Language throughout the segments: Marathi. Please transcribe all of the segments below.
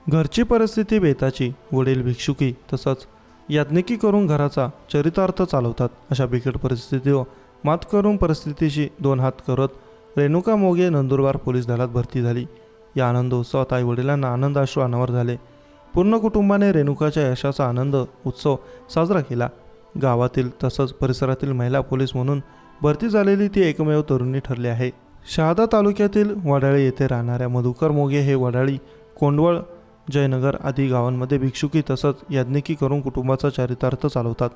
घरची परिस्थिती बेताची, वडील भिक्षुकी तसंच याज्ञिकी करून घराचा चरितार्थ चालवतात. अशा बिकट परिस्थितीवर मात करून परिस्थितीशी दोन हात करत रेणुका मोघे नंदुरबार पोलीस दलात भरती झाली. या आनंदोत्सवात आई वडिलांना आनंदाश्रू अनावर झाले. पूर्ण कुटुंबाने रेणुकाच्या यशाचा आनंद उत्सव साजरा केला. गावातील तसंच परिसरातील महिला पोलीस म्हणून भरती झालेली ती एकमेव तरुणी ठरली आहे. शहादा तालुक्यातील वडाळी येथे राहणाऱ्या मधुकर मोघे हे वडाळी, कोंडवळ, जयनगर आदी गावांमध्ये भिक्षुकी तसंच याज्ञिकी करून कुटुंबाचा चरितार्थ चालवतात.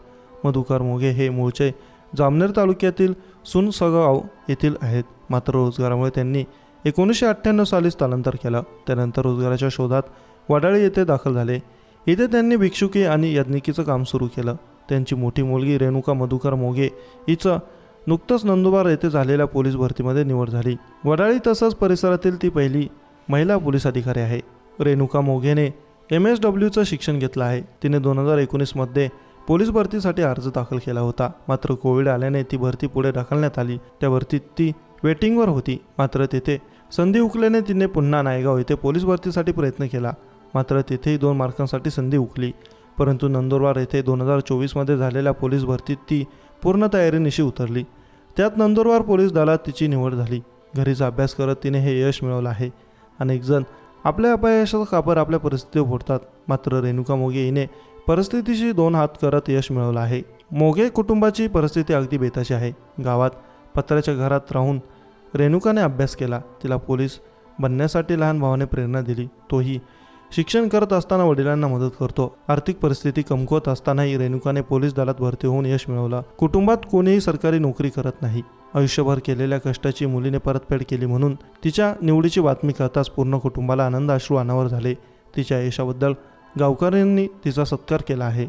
मधुकर मोघे हे मूळचे जामनेर तालुक्यातील सुनसगाव येथील आहेत. मात्र रोजगारामुळे त्यांनी 1998 साली स्थलांतर केलं. त्यानंतर रोजगाराच्या शोधात वडाळी येथे दाखल झाले. इथे त्यांनी भिक्षुकी आणि याज्ञिकीचं काम सुरू केलं. त्यांची मोठी मुलगी रेणुका मधुकर मोघे हिचं नुकतंच नंदुरबार येथे झालेल्या पोलीस भरतीमध्ये निवड झाली. वडाळी तसंच परिसरातील ती पहिली महिला पोलीस अधिकारी आहे. रेणुका मोघेने MSWचं शिक्षण घेतलं आहे. तिने 2019 मध्ये पोलीस भरतीसाठी अर्ज दाखल केला होता. मात्र कोविड आल्याने ती भरती पुढे ढकलण्यात आली. त्या भरतीत ती वेटिंगवर होती. मात्र तेथे संधी हुकल्याने तिने पुन्हा नायगाव येथे पोलीस भरतीसाठी प्रयत्न केला. मात्र तेथेही 2 मार्कांसाठी संधी हुकली. परंतु नंदुरबार येथे 2024 मध्ये झालेल्या पोलीस भरतीत ती पूर्ण तयारीनिशी उतरली. त्यात नंदुरबार पोलीस दलात तिची निवड झाली. घरीचा अभ्यास करत तिने हे यश मिळवलं आहे. अनेक जण आपल्या अपयशाचा कापर आपल्या परिस्थितीवर फोडतात. मात्र रेणुका मोघे हिने परिस्थितीशी 2 हात करत यश मिळवलं आहे. मोघे कुटुंबाची परिस्थिती अगदी बेताची आहे. गावात पत्र्याच्या घरात राहून रेणुकाने अभ्यास केला. तिला पोलीस बनण्यासाठी लहान भावाने प्रेरणा दिली. तोही शिक्षण करत असताना वडिलांना मदत करतो. आर्थिक परिस्थिती कमकुवत असतानाही रेणुकाने पोलीस दलात भरती होऊन यश मिळवलं. कुटुंबात कोणीही सरकारी नोकरी करत नाही. आयुष्यभर केलेल्या कष्टाची मुलीने परतफेड केली म्हणून तिच्या निवडीची बातमी कळताच पूर्ण कुटुंबाला आनंद अश्रू अनावर झाले. तिच्या यशाबद्दल गावकऱ्यांनी तिचा सत्कार केला आहे.